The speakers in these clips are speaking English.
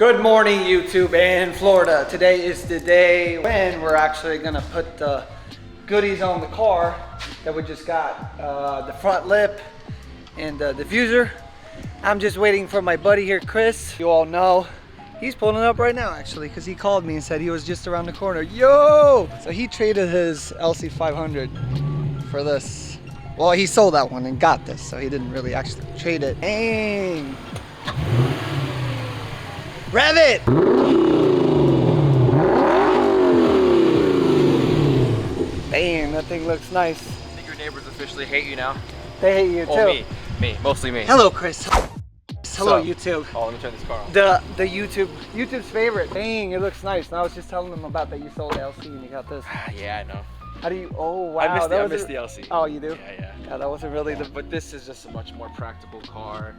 Good morning, YouTube and Florida. Today is the day when we're actually gonna put the goodies on the car that we just got. The front lip and the diffuser. I'm just waiting for my buddy here, Kris. You all know he's pulling up right now actually because he called me and said he was just around the corner. Yo! So he traded his LC500 for this. Well, he sold that one and got this, so he didn't really actually trade it. Dang! Rev it! Damn, that thing looks nice. I think your neighbors officially hate you now. They hate you too. Oh, me, mostly me. Hello, Kris. Hello, YouTube. Oh, let me turn this car on. The YouTube's favorite. Dang, it looks nice. And I was just telling them about that you sold the LC and you got this. Yeah, I know. How do you? Oh wow, I missed the LC. Oh, you do? Yeah. Yeah, that wasn't really the. But this is just a much more practical car.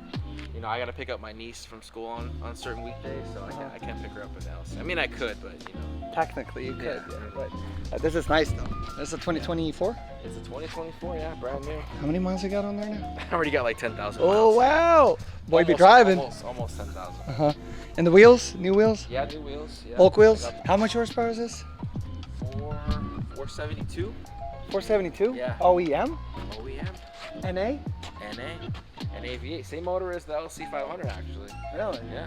You know, I gotta pick up my niece from school on certain weekdays, so I can't pick her up with LC. I mean, I could, but you know. Technically, you could, Yeah. but this is nice though. This is a 2024. It's a 2024, yeah, brand new. How many miles you got on there now? I already got like 10,000 Oh miles. wow, boy, be driving. Almost 10,000. And the wheels, new wheels? Yeah, new wheels. Yeah. Bulk wheels. How much horsepower is this? 472. 472. Yeah. OEM. OEM. NA. And AV8. Same motor as the LC500 actually. Really? Yeah.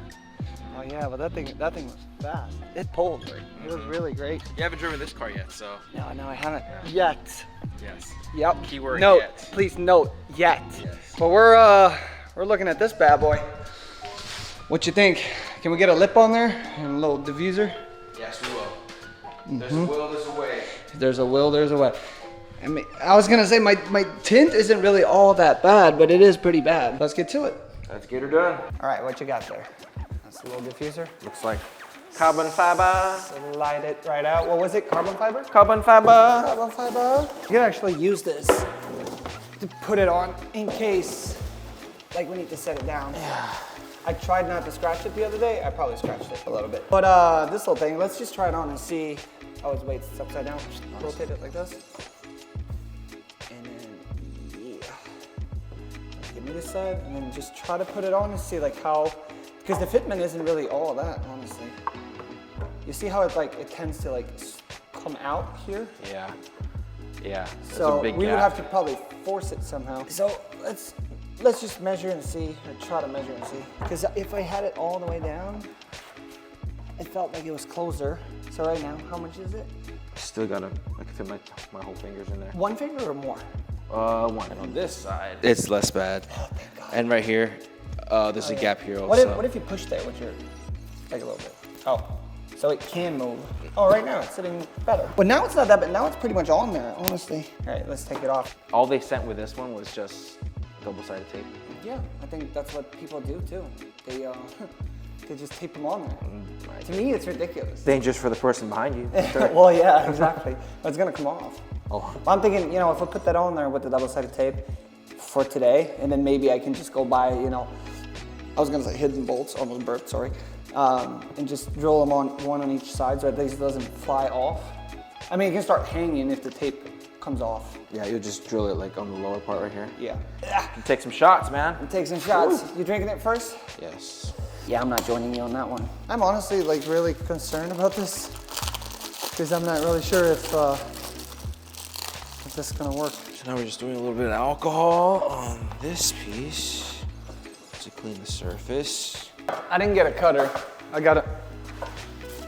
Oh yeah, but that thing was fast. It pulled. Like, it was really great. You haven't driven this car yet, so. No, I haven't yet. Yes. Yep. Keyword note, yet. Please note yet. Yes. But we're looking at this bad boy. What you think? Can we get a lip on there and a little diffuser? Yes, we will. There's a will, there's a way. There's a will, there's a way. I mean, I was gonna say my tint isn't really all that bad, but it is pretty bad. Let's get to it. Let's get her done. All right, what you got there? That's a little diffuser. Looks like carbon fiber. Slide it right out. What was it? Carbon fiber? Carbon fiber. Carbon fiber. You can actually use this to put it on in case, like, we need to set it down. Yeah. I tried not to scratch it the other day. I probably scratched it a little bit. But this little thing, let's just try it on and see. Oh, it's wait, it's upside down. Just rotate it like this. And then, yeah. Give me this side, and then just try to put it on and see like how, because the fitment isn't really all that, honestly. You see how it tends to like come out here? Yeah. Yeah. So we gap. would have to probably force it somehow. So let's just measure and see, or try to measure and see. Because if I had it all the way down, it felt like it was closer. So right now, how much is it? Still gotta, I can fit my whole fingers in there. One finger or more? One. And on this side, it's less bad. Oh, thank God. And right here, there's a gap here also. What if you push there with your, like a little bit? Oh, so it can move. Oh, right now it's sitting better. But now it's not that bad. Now it's pretty much on there, honestly. All right, let's take it off. All they sent with this one was just double-sided tape. Yeah, I think that's what people do too. They just tape them on there. Right. To me, it's ridiculous. Dangerous for the person behind you. Sure. Well, yeah, exactly. But it's gonna come off. Oh. Well, I'm thinking, you know, if I put that on there with the double-sided tape for today, and then maybe I can just go buy, you know, I was gonna say hidden bolts, almost burped, sorry, and just drill them on one on each side so at least it doesn't fly off. I mean, it can start hanging if the tape comes off. Yeah, you'll just drill it like on the lower part right here. Yeah. Take some shots, man. Take some shots. You drinking it first? Yes. Yeah, I'm not joining you on that one. I'm honestly like really concerned about this because I'm not really sure if this is gonna work. So now we're just doing a little bit of alcohol on this piece to clean the surface. I didn't get a cutter. I got a.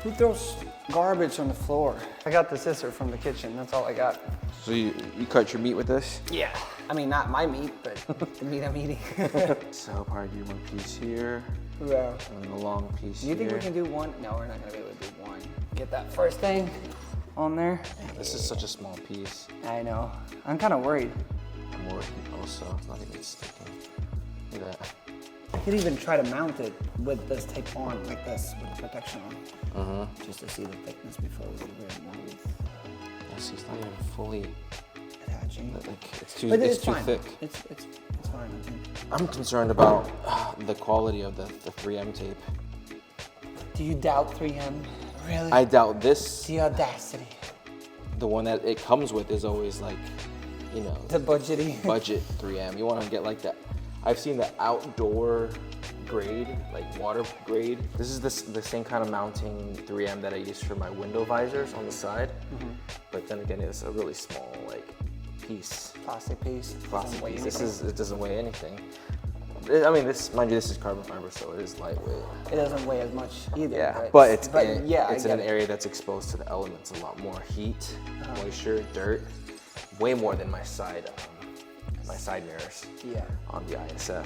Who throws garbage on the floor? I got the scissor from the kitchen. That's all I got. So you cut your meat with this? Yeah. I mean, not my meat, but the meat I'm eating. So I'll probably do one piece here. Yeah. And then a long piece Do you think here. we can do one? No, we're not gonna be able to do one. Get that first thing on there. This is such a small piece. I know. I'm kind of worried. I'm working also. It's not even sticking. Look at that. I could even try to mount it with this tape on, like this, with protection on. Just to see the thickness before we really move. Yes, it's not even fully Attaching. like it's too fine. thick. It's fine, I think. I'm concerned about the quality of the 3M tape. Do you doubt 3M? Really? I doubt this. The audacity. The one that it comes with is always like, you know, The budgety. budget 3M. You want to get like that. I've seen the outdoor grade, like water grade. This is the same kind of mounting 3M that I use for my window visors on the side. But then again, it's a really small like piece. Plastic piece. Plastic piece. It doesn't weigh anything. I mean, mind you, this is carbon fiber, so it is lightweight. It doesn't weigh as much either. Yeah, but it's in an it. area that's exposed to the elements a lot more: heat, moisture, dirt, way more than my side mirrors. Yeah. On the ISF.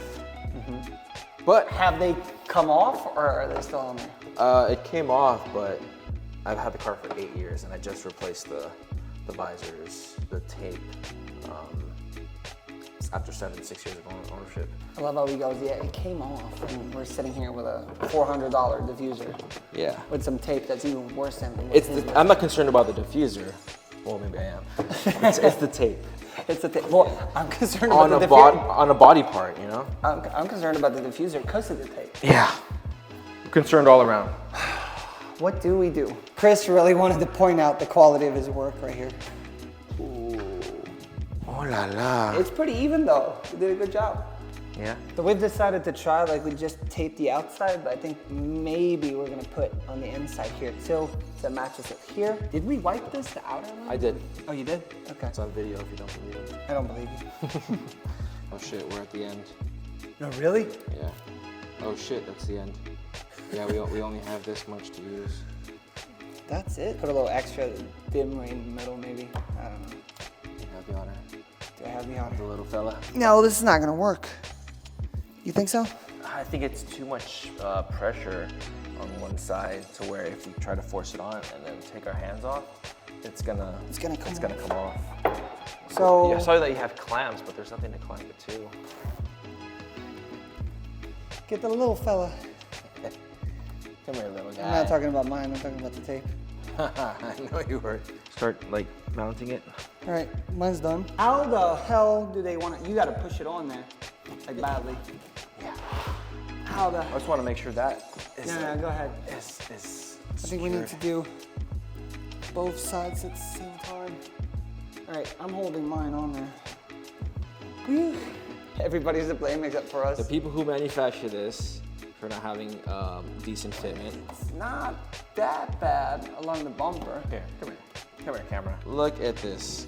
But have they come off, or are they still on there? It came off, but I've had the car for 8 years, and I just replaced the visors, the tape. After 6 years of ownership. I love how he goes, yeah, it came off, and we're sitting here with a $400 diffuser. Yeah. With some tape that's even worse than I'm not concerned about the diffuser. Well, maybe I am. It's the tape. It's the tape. Well, I'm concerned about the diffuser. On a body part, you know? I'm concerned about the diffuser because of the tape. Yeah. I'm concerned all around. What do we do? Kris really wanted to point out the quality of his work right here. Oh la la. It's pretty even though. You did a good job. Yeah. So we've decided to try, like we just taped the outside, but I think maybe we're gonna put on the inside here too, so it matches it here. Did we wipe this, the outer one? I did. Oh, you did? Okay. It's on video if you don't believe it. I don't believe you. Oh shit, we're at the end. No, really? Yeah. Oh shit, that's the end. Yeah, we only have this much to use. That's it? Put a little extra dimmer in the middle maybe. I don't know. You have the honor. Do I have the honor? The little fella. No, this is not gonna work. You think so? I think it's too much pressure on one side to where if we try to force it on and then take our hands off, it's gonna come off. So yeah, I saw that you have clamps, but there's nothing to clamp it to. Get the little fella. Come here, little guy. I'm not talking about mine, I'm talking about the tape. I know you were. Start like mounting it. All right, mine's done. How the hell do they want it? You gotta push it on there, like badly. Yeah. How the? I just want to make sure that is. No, go ahead. Is I think we need to do both sides at the same time. All right, I'm holding mine on there. Whew. Everybody's to blame except for us. The people who manufacture this for not having decent fitment. It's not that bad along the bumper. Here, come here. Come here, camera. Look at this.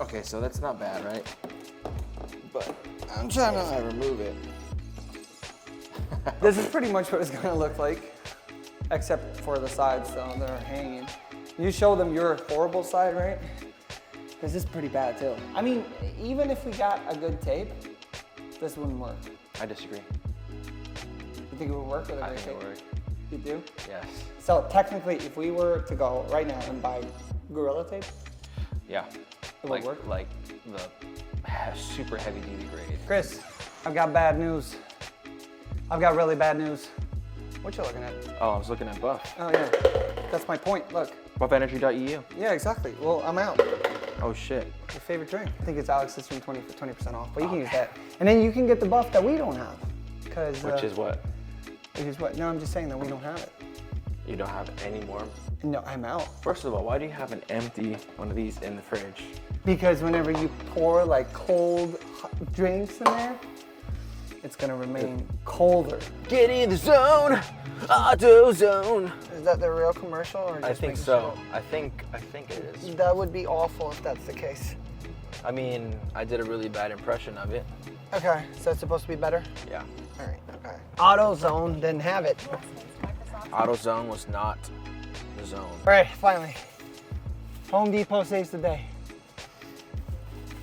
Okay, so that's not bad, right? But I'm trying to remove it. This is pretty much what it's gonna look like, except for the sides though, that are hanging. You show them your horrible side, right? This is pretty bad too. I mean, even if we got a good tape, this wouldn't work. I disagree. You think it would work with a I good think tape? it would work. You do? Yes. So technically, if we were to go right now and buy Gorilla Tape, Yeah. it would work? Like the super heavy duty grade. Kris, I've got bad news. I've got really bad news. What you looking at? Oh, I was looking at Buff. Oh yeah, that's my point, look. BuffEnergy.eu. Yeah, exactly. Well, I'm out. Oh shit. Your favorite drink? I think it's Alex's from 20% off, but you can use that. And then you can get the buff that we don't have. Which is what? Which is what? No, I'm just saying that we don't have it. You don't have any more? No, I'm out. First of all, why do you have an empty one of these in the fridge? Because whenever you pour like cold drinks in there, it's gonna remain colder. Get in the zone, auto zone. Is that the real commercial or just I think so. I think it is. That would be awful if that's the case. I mean, I did a really bad impression of it. Okay, so it's supposed to be better? Yeah. All right, okay. AutoZone didn't have it. AutoZone was not the zone. All right, finally. Home Depot saves the day.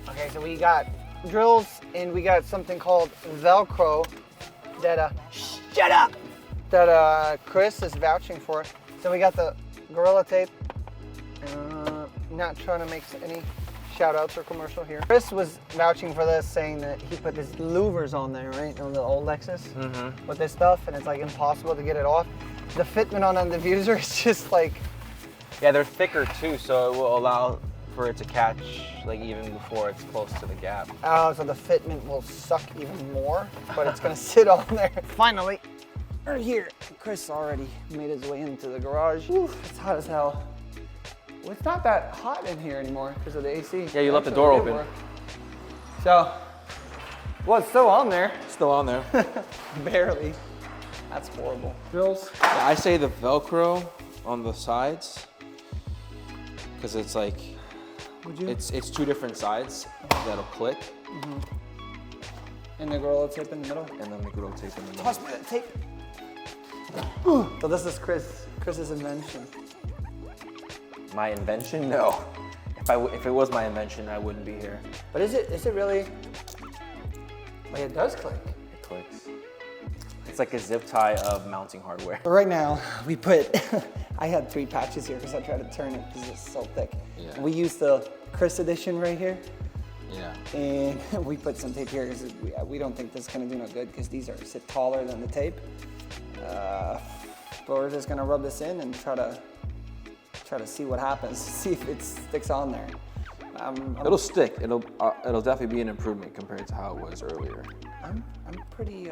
Okay, so we got drills and we got something called Velcro that, shut up! That Kris is vouching for. So we got the Gorilla Tape. Not trying to make any shout outs or commercial here. Kris was vouching for this, saying that he put his louvers on there, right? On the old Lexus with this stuff, and it's like impossible to get it off. The fitment on the diffuser is just like... Yeah, they're thicker too, so it will allow for it to catch like even before it's close to the gap. Oh, so the fitment will suck even more, but it's gonna sit on there. Finally, right here. Kris already made his way into the garage. Whew, it's hot as hell. Well, it's not that hot in here anymore because of the AC. Yeah, you left the door open. So, well, it's still on there. still on there. Barely. That's horrible. Bills. Yeah, I say the Velcro on the sides, because it's like, Would you? it's two different sides that'll click, And the Gorilla Tape in the middle. and then the Gorilla Tape in the middle. Toss me that tape. So this is Chris's invention. My invention? No. If it was my invention, I wouldn't be here. But is it really? Like it does click. It clicks. It's like a zip tie of mounting hardware. But right now, we put, I had 3 patches here because I tried to turn it because it's so thick. Yeah. We used the Kris edition right here. Yeah. And we put some tape here because we don't think this is gonna do no good because these sit taller than the tape. But we're just gonna rub this in and try to see what happens, see if it sticks on there. It'll stick. It'll definitely be an improvement compared to how it was earlier. I'm pretty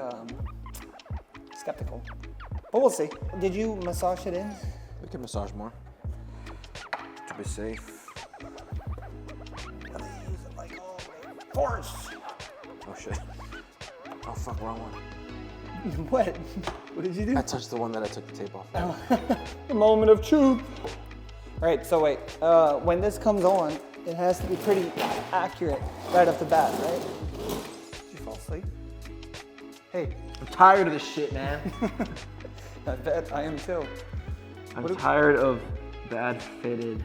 skeptical, but we'll see. Did you massage it in? We can massage more to be safe. Use it like all force. Oh shit. Oh fuck, wrong one. What? What did you do? I touched the one that I took the tape off. The moment of truth. All right, so wait. When this comes on, it has to be pretty accurate right off the bat, right? Did you fall asleep? Hey. I'm tired of this shit, man. I bet I am too. I'm tired of bad fitted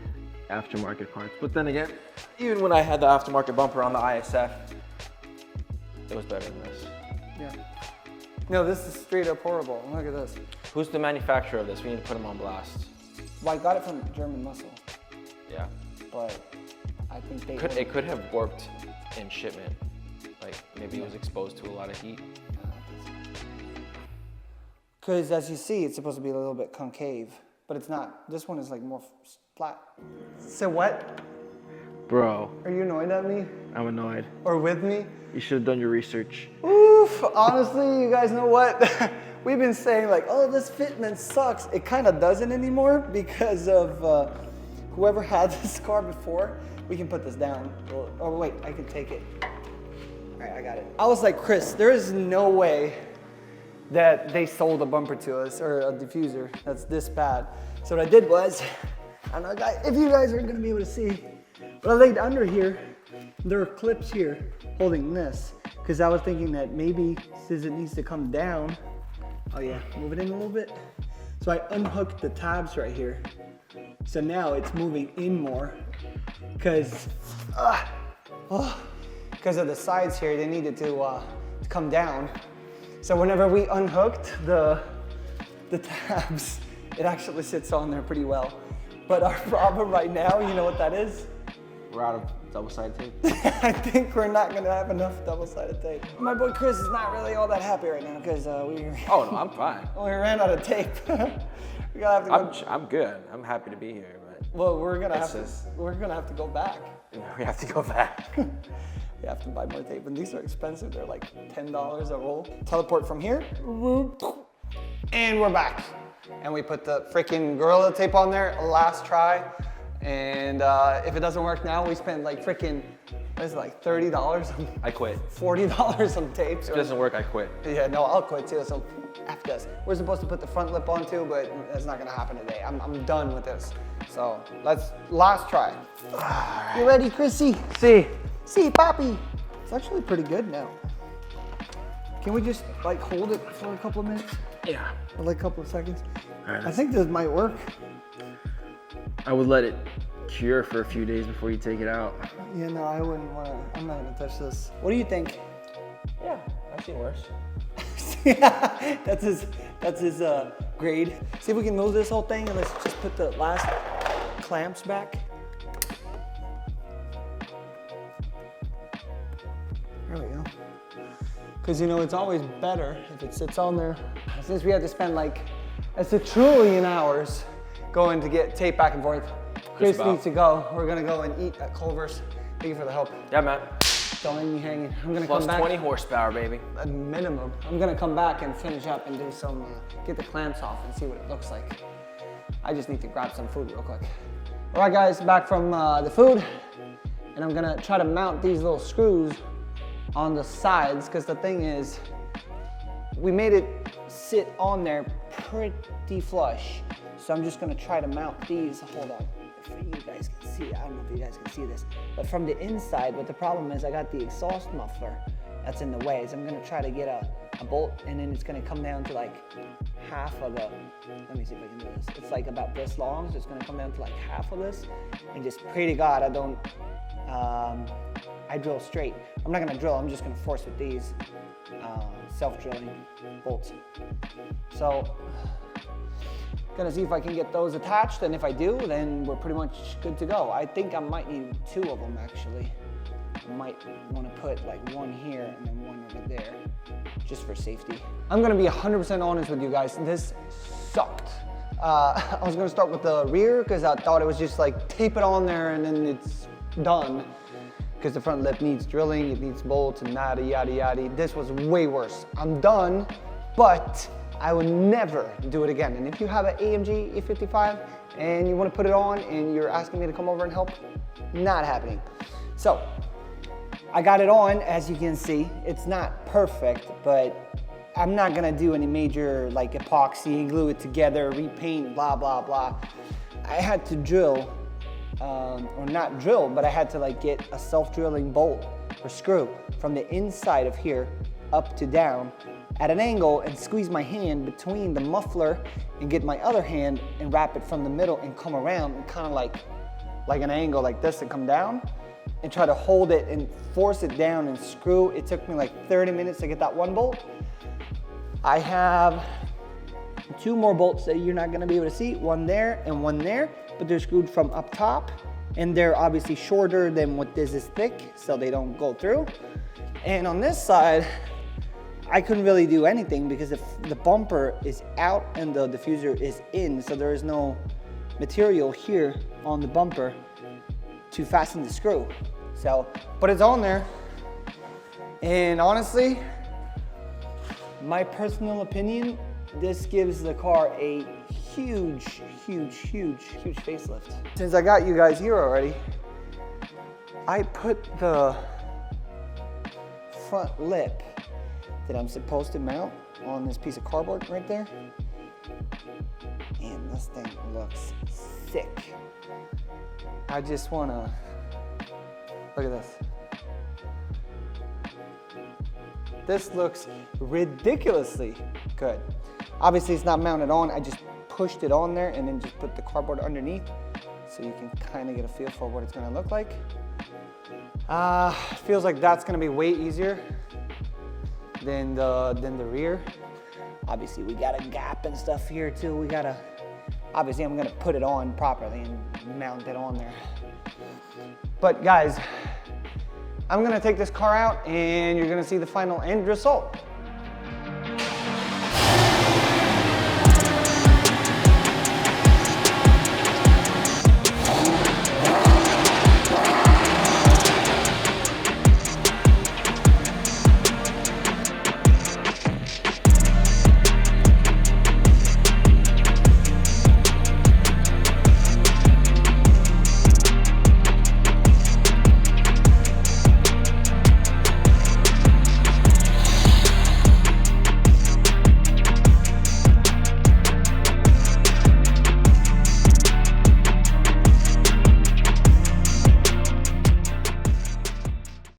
aftermarket parts. But then again, even when I had the aftermarket bumper on the ISF, it was better than this. Yeah. No, this is straight up horrible. Look at this. Who's the manufacturer of this? We need to put them on blast. Well, I got it from German Muscle, Yeah. but I think they It could have warped in shipment. Like maybe it was exposed to a lot of heat. Because as you see, it's supposed to be a little bit concave, but it's not. This one is like more flat. So what? Bro, Are you annoyed at me? I'm annoyed. Or with me? You should have done your research. Oof, honestly, you guys know what? We've been saying like, oh, this fitment sucks. It kind of doesn't anymore because of whoever had this car before. We can put this down. Oh wait, I can take it. All right, I got it. I was like, Kris, there is no way that they sold a bumper to us or a diffuser that's this bad. So what I did was, I don't know guys, if you guys aren't gonna be able to see, but I laid under here, there are clips here holding this, because I was thinking that maybe since it needs to come down, oh yeah, move it in a little bit. So I unhooked the tabs right here. So now it's moving in more, because of the sides here, they needed to come down. So whenever we unhooked the tabs, it actually sits on there pretty well. But our problem right now, you know what that is? We're out of double-sided tape. I think we're not gonna have enough double-sided tape. My boy Kris is not really all that happy right now because we Oh no, I'm fine. we ran out of tape. We gotta have to go. I'm good. I'm happy to be here, but Well, we're gonna have just- to go back. we have to go back. We have to buy more tape, and these are expensive. They're like $10 a roll. Teleport from here, and we're back. And we put the freaking Gorilla Tape on there last try. And if it doesn't work now, we spend like freaking, what is it, like $30 on I quit. $40 on tapes. If it doesn't work, I quit. Yeah, no, I'll quit too. So after this, we're supposed to put the front lip on too, but that's not gonna happen today. I'm done with this. So last try. You ready, Chrissy? See, Papi. It's actually pretty good now. Can we just like hold it for a couple of minutes? Yeah. Or like a couple of seconds? All right, I think this might work. I would let it cure for a few days before you take it out. Yeah, no, I wouldn't wanna, I'm not gonna touch this. What do you think? Yeah, I've seen worse. That's his grade. See if we can move this whole thing and let's just put the last clamps back. There we go. Because you know, it's always better if it sits on there. Since we had to spend like, it's a trillion hours going to get tape back and forth. Kris needs to go. We're gonna go and eat at Culver's. Thank you for the help. Yeah, man. Don't leave me hanging. I'm gonna Plus come back. 20 horsepower, baby. A minimum. I'm gonna come back and finish up and do some, get the clamps off and see what it looks like. I just need to grab some food real quick. All right guys, back from the food. And I'm gonna try to mount these little screws on the sides, because the thing is, we made it sit on there pretty flush. So I'm just gonna try to mount these. Hold on, if you guys can see, I don't know if you guys can see this, but from the inside, what the problem is, I got the exhaust muffler that's in the way. So I'm gonna try to get a bolt, and then it's gonna come down to like half of the, let me see if I can do this. It's like about this long, so it's gonna come down to like half of this, and just pray to God I don't, I drill straight. I'm not gonna drill, I'm just gonna force with these self-drilling bolts. So, gonna see if I can get those attached, and if I do, then we're pretty much good to go. I think I might need 2 of them actually. I might wanna put like one here and then one over there, just for safety. I'm gonna be 100% honest with you guys, this sucked. I was gonna start with the rear because I thought it was just like tape it on there and then it's done. Because the front lip needs drilling, it needs bolts and yada yada yada. This was way worse. I'm done, but I would never do it again. And if you have an AMG E55 and you want to put it on and you're asking me to come over and help, not happening. So I got it on, as you can see. It's not perfect, but I'm not gonna do any major like epoxy, glue it together, repaint, blah, blah, blah. I had to drill, or not drill, but I had to like get a self-drilling bolt or screw from the inside of here up to down at an angle and squeeze my hand between the muffler and get my other hand and wrap it from the middle and come around and kind of like an angle like this and come down and try to hold it and force it down and screw. It took me like 30 minutes to get that one bolt. I have 2 more bolts that you're not gonna be able to see, one there and one there, but they're screwed from up top, and they're obviously shorter than what this is thick, so they don't go through. And on this side, I couldn't really do anything because the bumper is out and the diffuser is in, so there is no material here on the bumper to fasten the screw. So, but it's on there, and honestly, my personal opinion, this gives the car a huge, huge, huge, huge facelift. Since I got you guys here already, I put the front lip that I'm supposed to mount on this piece of cardboard right there. And this thing looks sick. I just wanna, look at this. This looks ridiculously good. Obviously it's not mounted on, I just pushed it on there and then just put the cardboard underneath so you can kind of get a feel for what it's gonna look like. Feels like that's gonna be way easier than the rear. Obviously we got a gap and stuff here too. We gotta, obviously I'm gonna put it on properly and mount it on there. But guys, I'm gonna take this car out and you're gonna see the final end result.